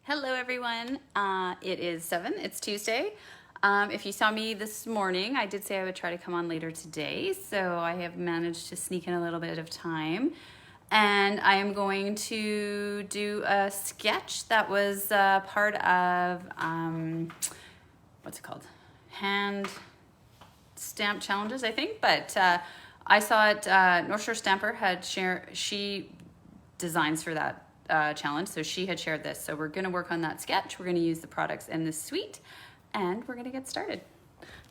Hello everyone, it is 7, it's Tuesday. If you saw me this morning, I did say I would try to come on later today, so I have managed to sneak in a little bit of time. And I am going to do a sketch that was part of, what's it called? Hand stamp challenges, I think, but I saw it, North Shore Stamper had she designs for that challenge, so she had shared this. So we're gonna work on that sketch, we're gonna use the products in this suite, and we're gonna get started.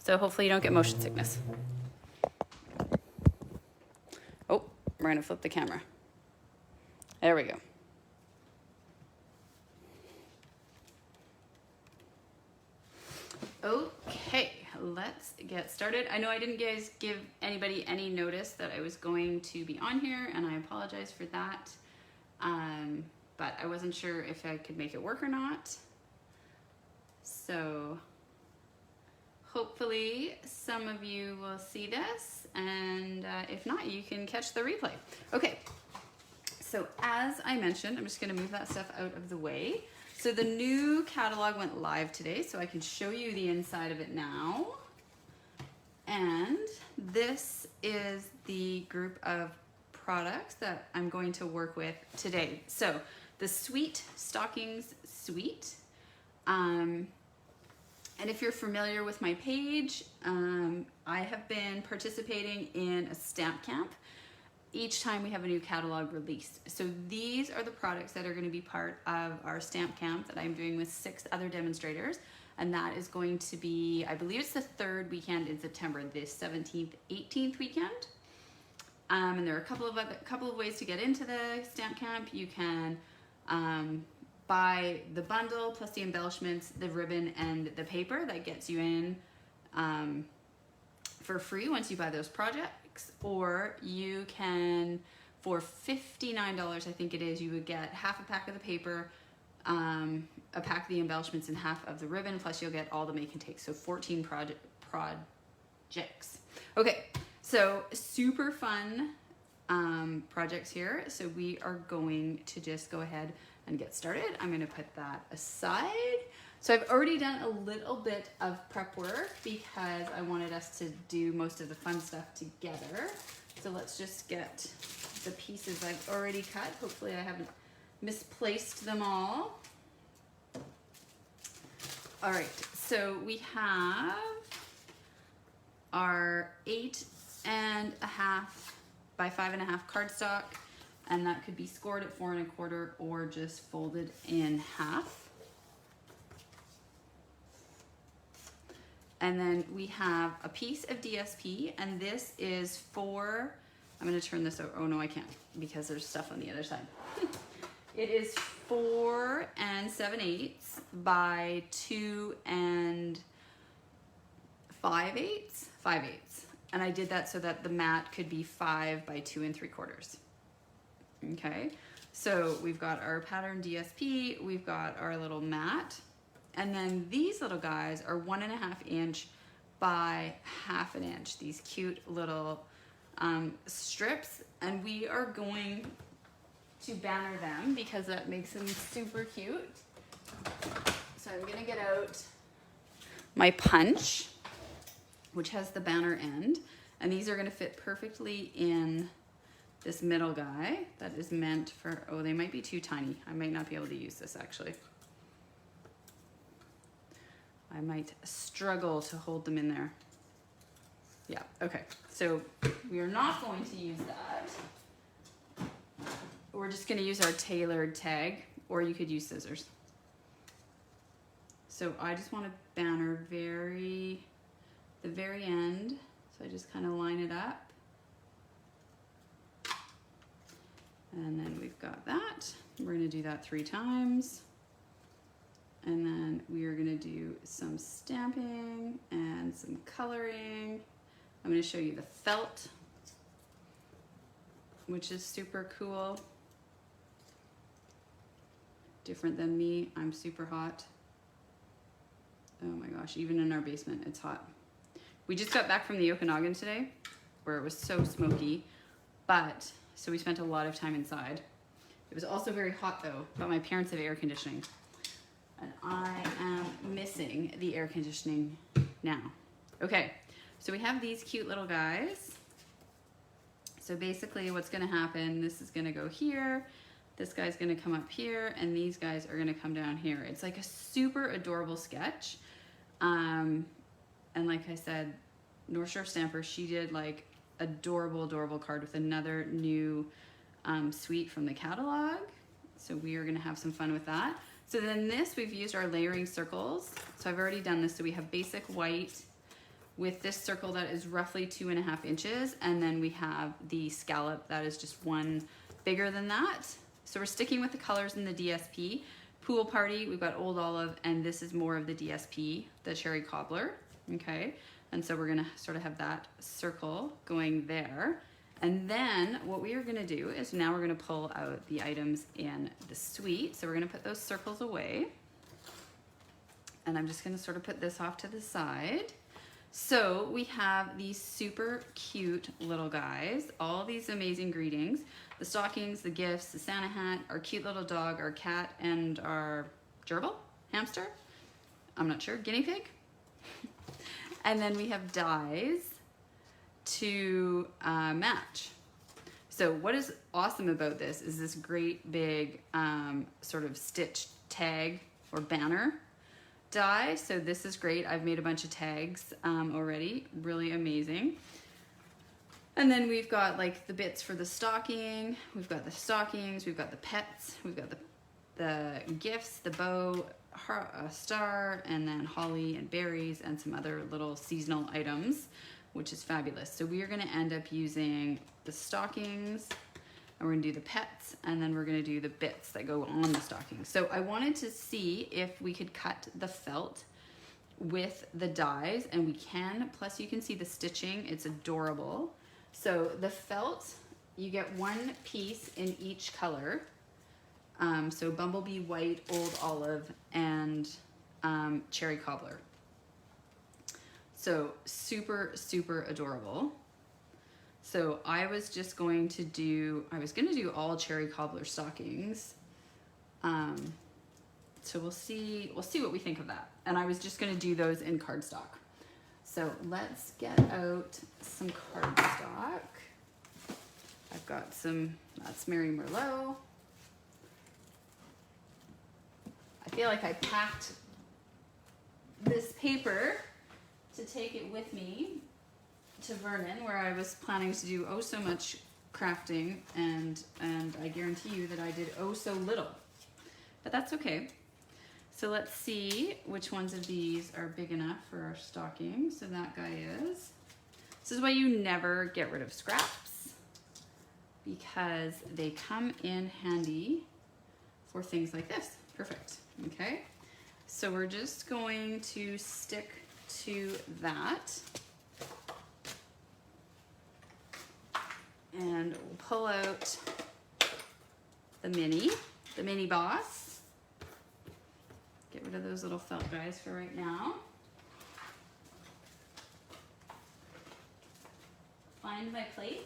So hopefully you don't get motion sickness. Oh, we're gonna flip the camera. There we go. Okay, let's get started. I know I didn't give anybody any notice that I was going to be on here, and I apologize for that. But I wasn't sure if I could make it work or not. So hopefully some of you will see this, and if not, you can catch the replay. Okay, so as I mentioned, I'm just gonna move that stuff out of the way. So the new catalog went live today, so I can show you the inside of it now. And this is the group of products that I'm going to work with today. So the Sweet Stockings Suite. And if you're familiar with my page, I have been participating in a stamp camp each time we have a new catalog released. So these are the products that are going to be part of our stamp camp that I'm doing with 6 other demonstrators. And that is going to be, I believe it's the 3rd weekend in September, the 17th, 18th weekend. And there are a couple of ways to get into the stamp camp. You can buy the bundle plus the embellishments, the ribbon, and the paper that gets you in for free once you buy those projects. Or you can, for $59, I think it is, you would get half a pack of the paper, a pack of the embellishments, and half of the ribbon, plus you'll get all the make and take. So 14 projects. Okay, so super fun projects here. So we are going to just go ahead and get started. I'm gonna put that aside. So I've already done a little bit of prep work because I wanted us to do most of the fun stuff together. So let's just get the pieces I've already cut. Hopefully I haven't misplaced them all. All right, so we have our 8.5 by 5.5 cardstock, and that could be scored at 4 1/4 or just folded in half. And then we have a piece of DSP, and this is for, I'm gonna turn this over, oh no I can't, because there's stuff on the other side. It is 4 7/8 by 2 5/8, 5/8. And I did that so that the mat could be 5 by 2 3/4. Okay, so we've got our pattern DSP, we've got our little mat, and then these little guys are 1.5 inch by 1/2 inch, these cute little strips, and we are going to banner them because that makes them super cute. So I'm gonna get out my punch, which has the banner end, and these are gonna fit perfectly in this middle guy that is meant for, oh, they might be too tiny. I might not be able to use this actually. I might struggle to hold them in there. Yeah, okay, so we are not going to use that. We're just gonna use our tailored tag, or you could use scissors. So I just want to banner the very end. So I just kind of line it up. And then we've got that. We're gonna do that 3 times. And then we are gonna do some stamping and some coloring. I'm gonna show you the felt, which is super cool. Different than me, I'm super hot. Oh my gosh, even in our basement, it's hot. We just got back from the Okanagan today, where it was so smoky, so we spent a lot of time inside. It was also very hot though, but my parents have air conditioning. And I am missing the air conditioning now. Okay, so we have these cute little guys. So basically what's gonna happen, this is gonna go here, this guy's gonna come up here, and these guys are gonna come down here. It's like a super adorable sketch. And like I said, North Shore Stamper, she did like adorable, adorable card with another new suite from the catalog. So we are gonna have some fun with that. So then this, we've used our layering circles. So I've already done this. So we have basic white with this circle that is roughly 2.5 inches. And then we have the scallop that is just one bigger than that. So we're sticking with the colors in the DSP. Pool Party, we've got Old Olive, and this is more of the DSP, the Cherry Cobbler, okay? And so we're gonna sort of have that circle going there. And then what we are gonna do is now we're gonna pull out the items in the suite. So we're gonna put those circles away. And I'm just gonna sort of put this off to the side. So we have these super cute little guys, all these amazing greetings, the stockings, the gifts, the Santa hat, our cute little dog, our cat, and our gerbil, hamster, I'm not sure, guinea pig. And then we have dies to match. So what is awesome about this is this great big sort of stitched tag or banner die. So this is great. I've made a bunch of tags already, really amazing. And then we've got like the bits for the stocking, we've got the stockings, we've got the pets, we've got the gifts, the bow, a star, and then holly and berries and some other little seasonal items, which is fabulous. So we are gonna end up using the stockings, and we're gonna do the pets, and then we're gonna do the bits that go on the stockings. So I wanted to see if we could cut the felt with the dies, and we can, plus you can see the stitching, it's adorable. So the felt, you get one piece in each color. So Bumblebee White, Old Olive, and Cherry Cobbler. So super, super adorable. So I was just going to do, I was gonna do all Cherry Cobbler stockings. So we'll see what we think of that. And I was just gonna do those in cardstock. So let's get out some cardstock. I've got some, that's Mary Merlot. I feel like I packed this paper to take it with me to Vernon, where I was planning to do oh so much crafting, and I guarantee you that I did oh so little, but that's okay. So let's see which ones of these are big enough for our stocking. So that guy is. This is why you never get rid of scraps, because they come in handy for things like this. Perfect, okay? So we're just going to stick to that. And we'll pull out the mini boss. Get rid of those little felt guys for right now. Find my plates.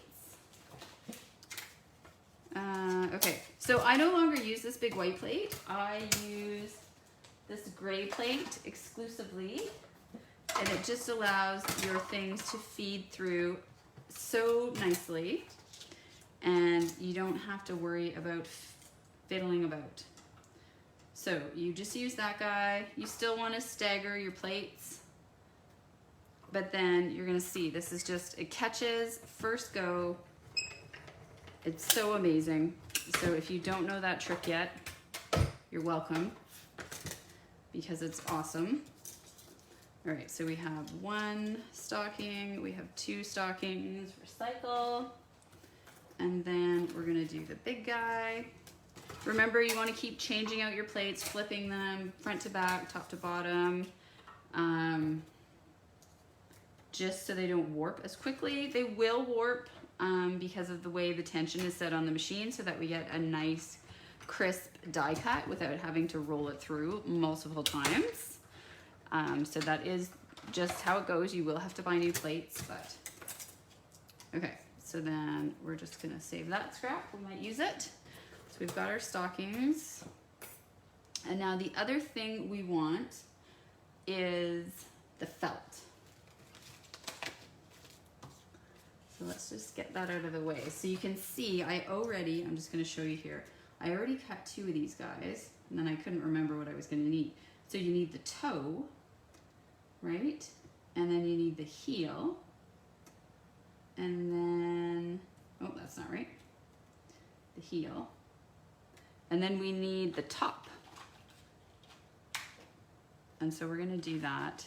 Okay, so I no longer use this big white plate. I use this gray plate exclusively, and it just allows your things to feed through so nicely, and you don't have to worry about fiddling about. So you just use that guy. You still want to stagger your plates, but then you're gonna see this is just, it catches first go. It's so amazing. So if you don't know that trick yet, you're welcome, because it's awesome. All right, so we have one stocking, we have two stockings, recycle, and then we're gonna do the big guy. Remember, you wanna keep changing out your plates, flipping them front to back, top to bottom, just so they don't warp as quickly. They will warp because of the way the tension is set on the machine, so that we get a nice crisp die cut without having to roll it through multiple times. So that is just how it goes. You will have to buy new plates, but okay. So then we're just gonna save that scrap. We might use it. So we've got our stockings, and And now the other thing we want is the felt. So let's just get that out of the way. So you can see I'm just gonna show you here, I already cut 2 of these guys, and then I couldn't remember what I was gonna need. So you need the toe, right? And then you need the heel. And then, oh, that's not right. The heel. And then we need the top. And so we're gonna do that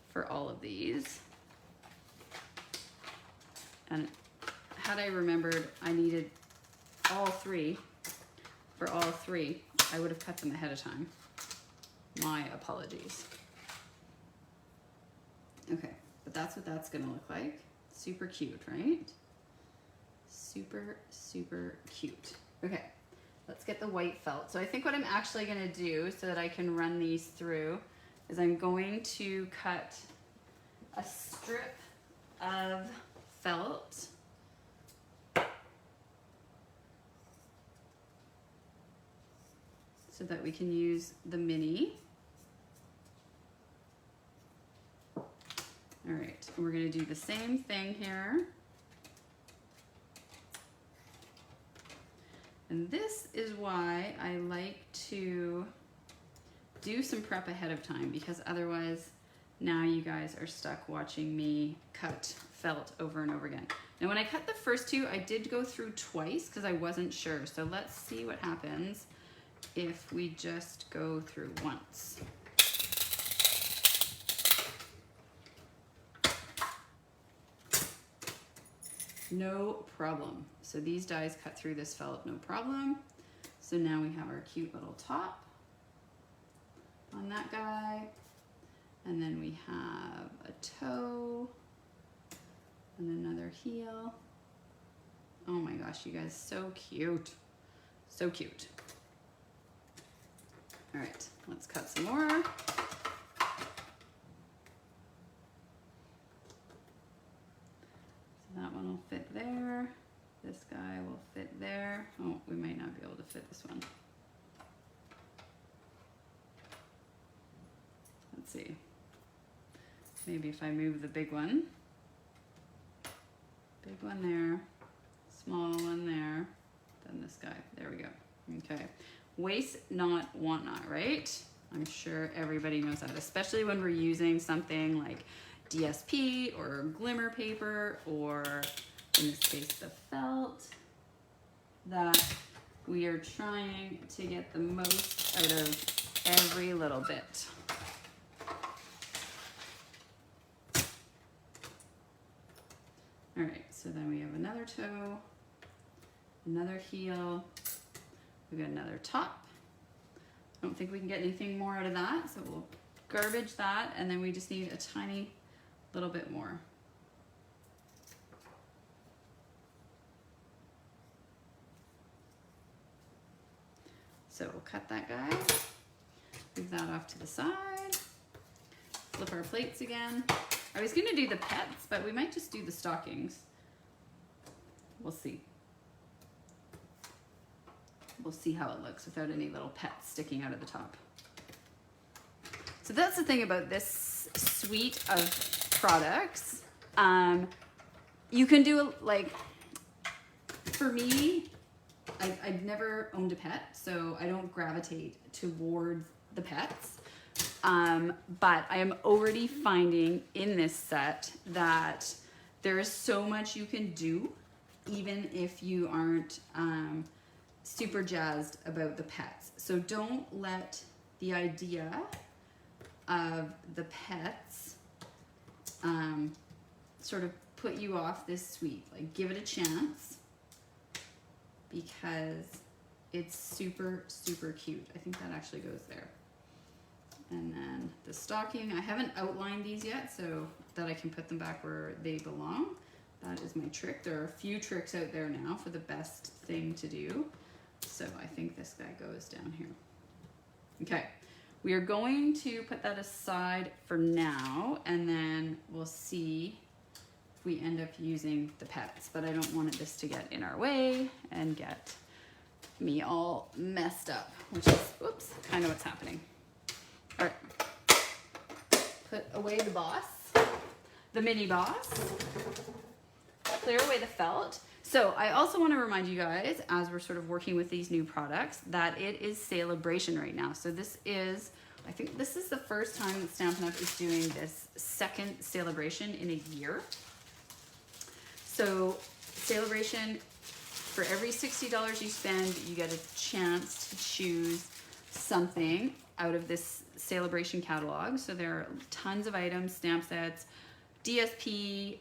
for all of these. And had I remembered I needed all 3, for all 3, I would have cut them ahead of time. My apologies. Okay, but that's what that's gonna look like. Super cute, right? Super, super cute. Okay, let's get the white felt. So I think what I'm actually gonna do so that I can run these through is I'm going to cut a strip of felt. So that we can use the mini. All right, and we're gonna do the same thing here. And this is why I like to do some prep ahead of time, because otherwise now you guys are stuck watching me cut felt over and over again. Now when I cut the first 2, I did go through twice because I wasn't sure. So let's see what happens if we just go through once. No problem. So these dies cut through this felt, no problem. So now we have our cute little top on that guy. And then we have a toe and another heel. Oh my gosh, you guys, so cute. So cute. All right, let's cut some more. So that one will fit there. This guy will fit there. Oh, we might not be able to fit this one. Let's see. Maybe if I move the big one there, small one there, then this guy, there we go. Okay, waste not, want not, right? I'm sure everybody knows that, especially when we're using something like DSP or glimmer paper, or in this case, the felt, that we are trying to get the most out of every little bit. All right, so then we have another toe, another heel, we've got another top. I don't think we can get anything more out of that, so we'll garbage that, and then we just need a tiny little bit more. So we'll cut that guy, move that off to the side, flip our plates again. I was gonna do the pets, but we might just do the stockings. We'll see. We'll see how it looks without any little pets sticking out of the top. So that's the thing about this suite of products. You can do, like, for me, I've never owned a pet, so I don't gravitate towards the pets. But I am already finding in this set that there is so much you can do, even if you aren't super jazzed about the pets. So don't let the idea of the pets sort of put you off this suite. Like, give it a chance, because it's super, super cute. I think that actually goes there. And then the stocking, I haven't outlined these yet so that I can put them back where they belong. That is my trick. There are a few tricks out there now for the best thing to do. So I think this guy goes down here. Okay, we are going to put that aside for now, and then we'll see if we end up using the pets, but I don't want this to get in our way and get me all messed up, which is, whoops, kind of what's happening. All right, put away the boss, the mini boss, clear away the felt. So I also want to remind you guys, as we're sort of working with these new products, that it is Sale-a-bration right now. So this is, I think this is the first time that Stampin' Up! Is doing this second Sale-a-bration in a year. So Sale-a-bration, for every $60 you spend, you get a chance to choose something out of this Sale-a-bration catalog. So there are tons of items, stamp sets, DSP,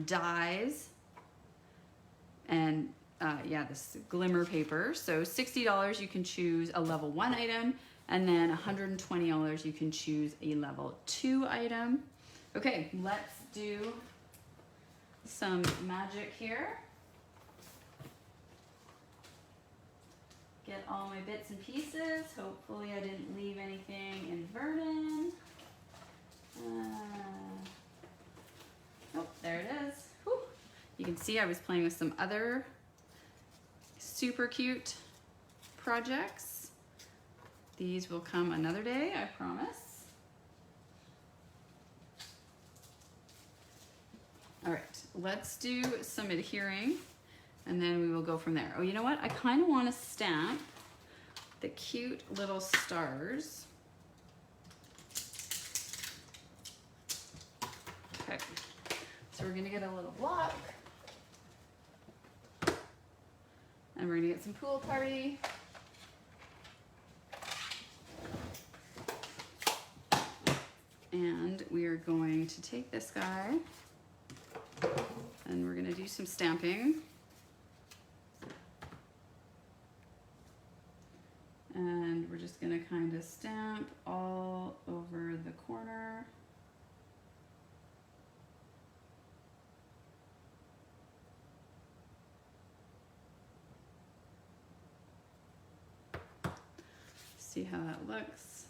dies, and yeah, this glimmer paper. So $60 you can choose a level 1 item, and then $120 you can choose a level 2 item. Okay, let's do some magic here. Get all my bits and pieces. Hopefully I didn't leave anything in Vernon. Oh, there it is. Whew. You can see I was playing with some other super cute projects. These will come another day, I promise. All right, let's do some adhering, and then we will go from there. Oh, you know what? I kind of want to stamp the cute little stars. Okay, so we're gonna get a little block, and we're gonna get some pool party. And we are going to take this guy, and we're gonna do some stamping. And we're just gonna kind of stamp all over the corner. See how that looks.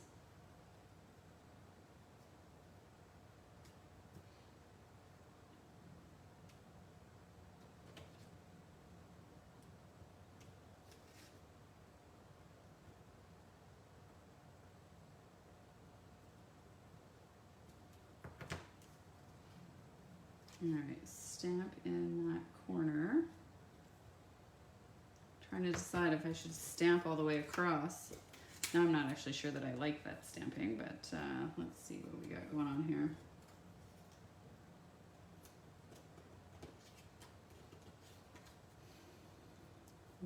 All right, stamp in that corner. Trying to decide if I should stamp all the way across. Now I'm not actually sure that I like that stamping, but let's see what we got going on here.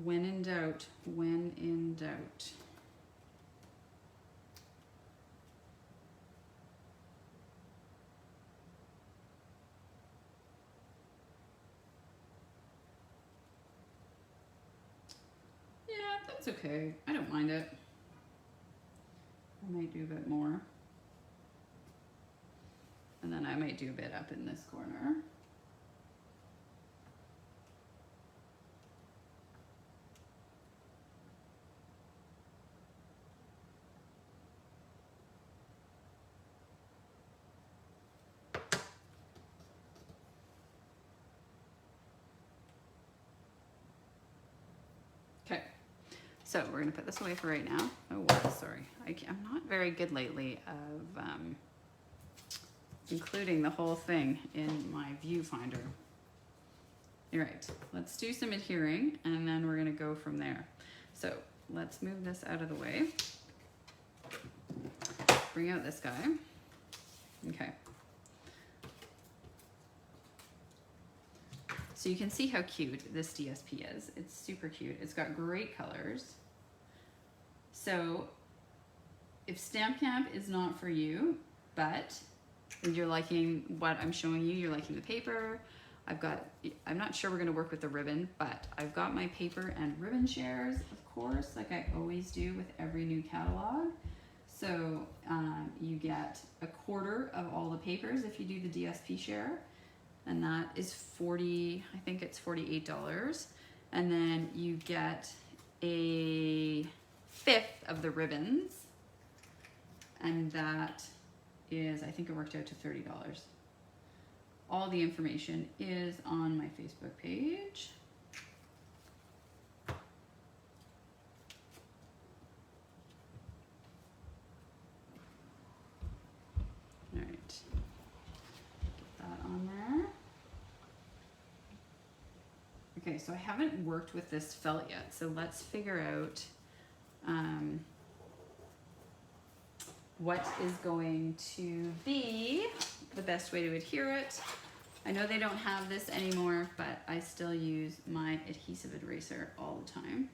When in doubt, when in doubt. That's okay. I don't mind it. I might do a bit more. And then I might do a bit up in this corner. Okay. So we're going to put this away for right now. Oh, wow, sorry. I'm not very good lately of including the whole thing in my viewfinder. All right, let's do some adhering, and then we're going to go from there. So let's move this out of the way. Bring out this guy. Okay. So you can see how cute this DSP is. It's super cute. It's got great colors. So if Stamp Camp is not for you, but you're liking what I'm showing you, you're liking the paper, I'm not sure we're gonna work with the ribbon, but I've got my paper and ribbon shares, of course, like I always do with every new catalog. So you get a quarter of all the papers if you do the DSP share, and that is I think it's $48. And then you get a fifth of the ribbons, and that is, I think it worked out to $30. All the information is on my Facebook page. Okay, so I haven't worked with this felt yet, so let's figure out what is going to be the best way to adhere it. I know they don't have this anymore, but I still use my adhesive eraser all the time.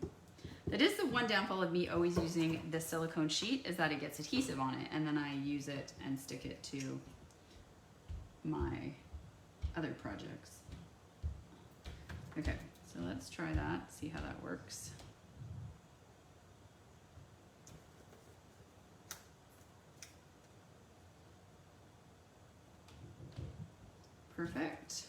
That is the one downfall of me always using the silicone sheet, is that it gets adhesive on it, and then I use it and stick it to my other projects. Okay, so let's try that, see how that works. Perfect.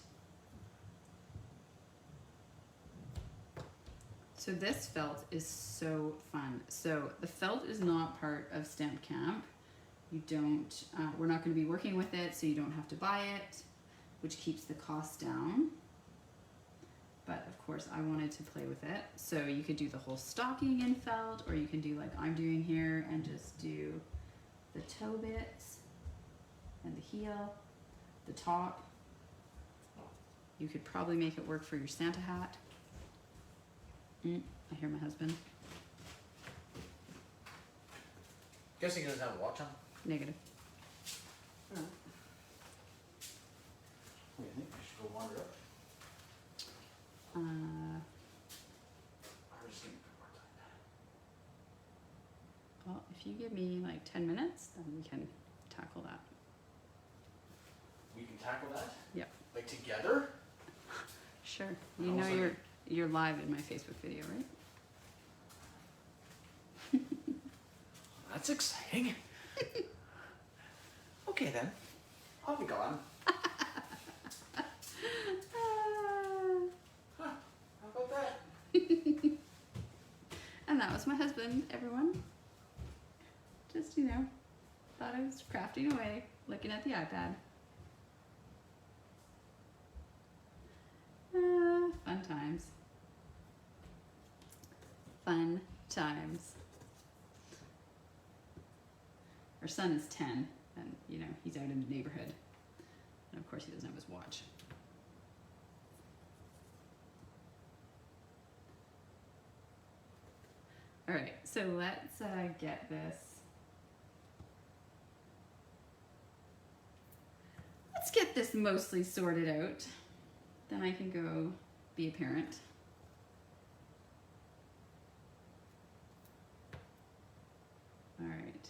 So this felt is so fun. So the felt is not part of Stamp Camp. You don't, we're not going to be working with it, so you don't have to buy it, which keeps the cost down. But of course I wanted to play with it. So you could do the whole stocking in felt, or you can do like I'm doing here and just do the toe bits and the heel, the top. You could probably make it work for your Santa hat. I hear my husband. Guessing he doesn't have a watch on? Negative. Oh. What do you think? I should go wander up. Or just give me more time. Well, if you give me like 10 minutes, then we can tackle that. We can tackle that? Yep. Like together? Sure. You know you're live in my Facebook video, right? That's exciting. Okay then. I'll be gone. Huh, how about that? And that was my husband, everyone. Just, you know, thought I was crafting away, looking at the iPad. Fun times. Fun times. Our son is 10, and you know, he's out in the neighborhood. And of course he doesn't have his watch. All right, so let's get this. Let's get this mostly sorted out. Then I can go be a parent. All right.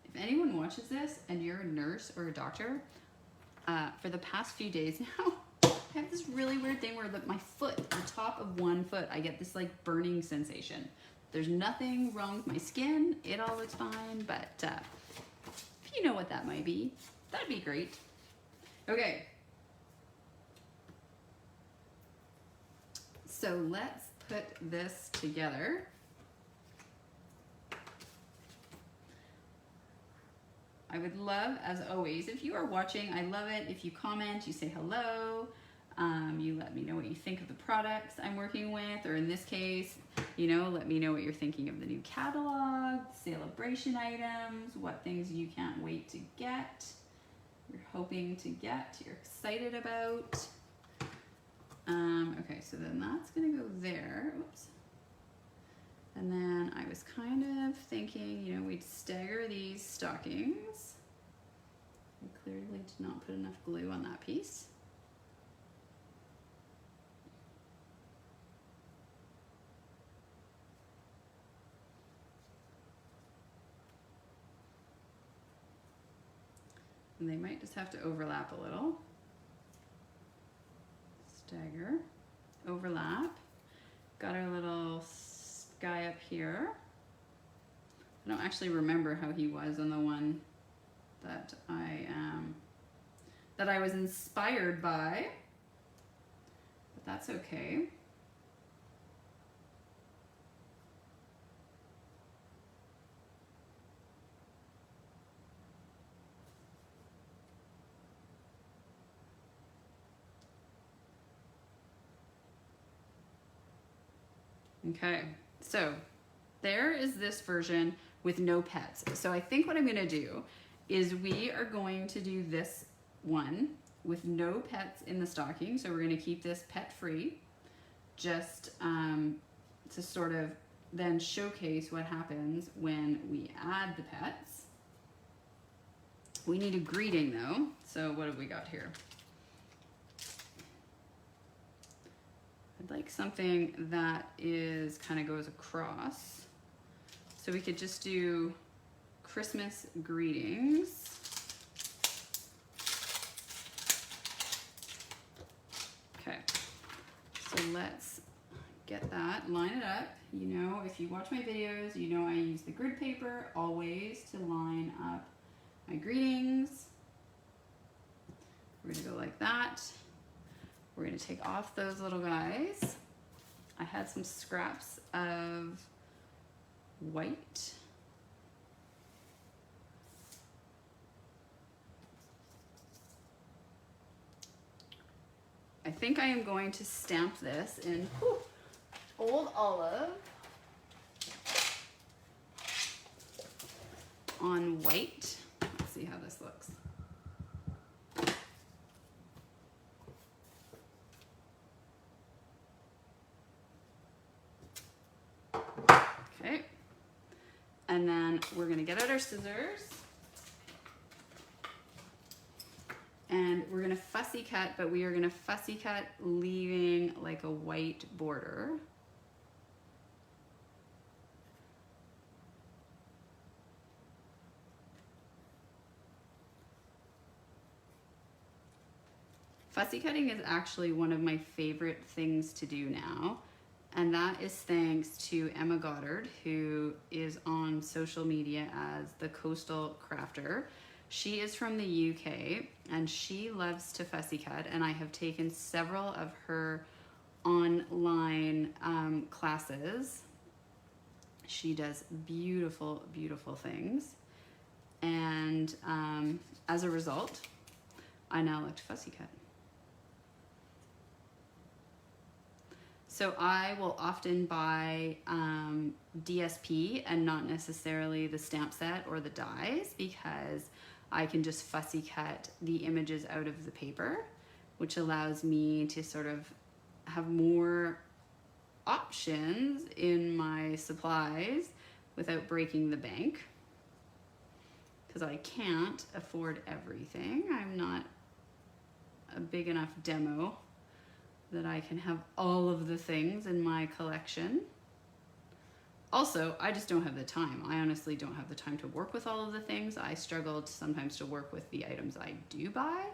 If anyone watches this and you're a nurse or a doctor, for the past few days now, I have this really weird thing where my foot, the top of one foot, I get this like burning sensation. There's nothing wrong with my skin. It all looks fine, but if you know what that might be, that'd be great. Okay. So let's put this together. I would love, as always, if you are watching, I love it if you comment, you say hello, you let me know what you think of the products I'm working with, or in this case, you know, let me know what you're thinking of the new catalog, celebration items, what things you can't wait to get, you're hoping to get, you're excited about. Okay, so then that's gonna go there. Oops. And then I was kind of thinking, you know, we'd stagger these stockings. I clearly did not put enough glue on that piece. And they might just have to overlap a little. Stagger, overlap. Got our little guy up here. I don't actually remember how he was on the one that I was inspired by, but that's okay. Okay, so there is this version with no pets. So I think what I'm gonna do is we are going to do this one with no pets in the stocking. So we're gonna keep this pet free. just to sort of then showcase what happens when we add the pets. We need a greeting though. So what have we got here? I'd like something that is kind of goes across. So we could just do Christmas greetings. Okay, so let's get that, line it up. You know, if you watch my videos, you know I use the grid paper always to line up my greetings. We're gonna go like that. We're gonna take off those little guys. I had some scraps of white. I think I am going to stamp this in Old Olive on white. Let's see how this looks. Okay, and then we're gonna get out our scissors and we're gonna fussy cut, but we are gonna fussy cut leaving like a white border. Fussy cutting is actually one of my favorite things to do now, and that is thanks to Emma Goddard, who is on social media as the Coastal Crafter. She is from the UK and she loves to fussy cut, and I have taken several of her online classes. She does beautiful, beautiful things, and as a result, I now like to fussy cut. So I will often buy DSP and not necessarily the stamp set or the dies, because I can just fussy cut the images out of the paper, which allows me to sort of have more options in my supplies without breaking the bank, because I can't afford everything. I'm not a big enough demo that I can have all of the things in my collection. Also, I just don't have the time. I honestly don't have the time to work with all of the things. I struggled sometimes to work with the items I do buy.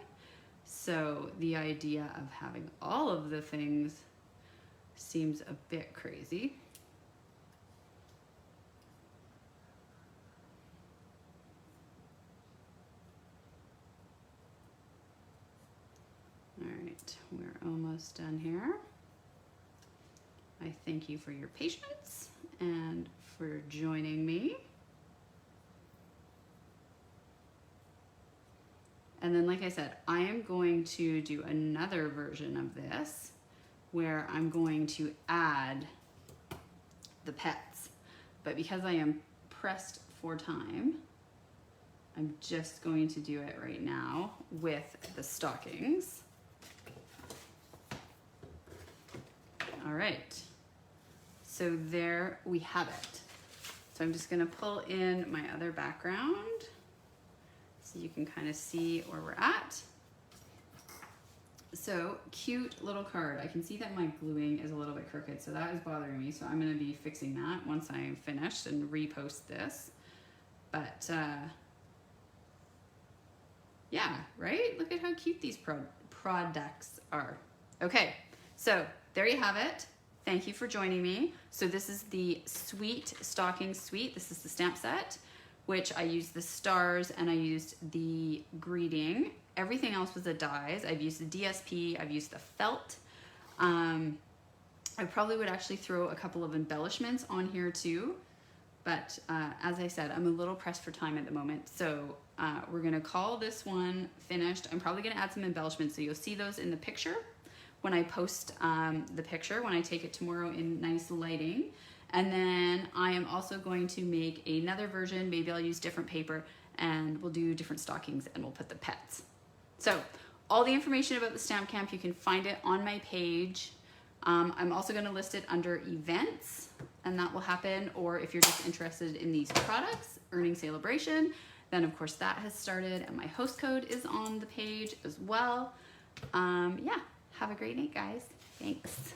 So the idea of having all of the things seems a bit crazy. All right, we're almost done here. I thank you for your patience and for joining me. And then, like I said, I am going to do another version of this where I'm going to add the pets. But because I am pressed for time, I'm just going to do it right now with the stockings. All right, so there we have it. So I'm just gonna pull in my other background so you can kind of see where we're at. So cute little card. I can see that my gluing is a little bit crooked, so that is bothering me. So I'm gonna be fixing that once I'm finished and repost this. But yeah, right? Look at how cute these products are. Okay, so there you have it. Thank you for joining me. So this is the Sweet Stockings Suite. This is the stamp set, which I used the stars and I used the greeting. Everything else was the dies. I've used the DSP, I've used the felt. I probably would actually throw a couple of embellishments on here too. But as I said, I'm a little pressed for time at the moment. So we're gonna call this one finished. I'm probably gonna add some embellishments, so you'll see those in the picture when I post the picture, when I take it tomorrow in nice lighting. And then I am also going to make another version. Maybe I'll use different paper and we'll do different stockings and we'll put the pets. So all the information about the Stamp Camp, you can find it on my page. I'm also going to list it under events, and that will happen. Or if you're just interested in these products, earning celebration, then of course that has started, and my host code is on the page as well. Yeah, have a great night, guys. Thanks.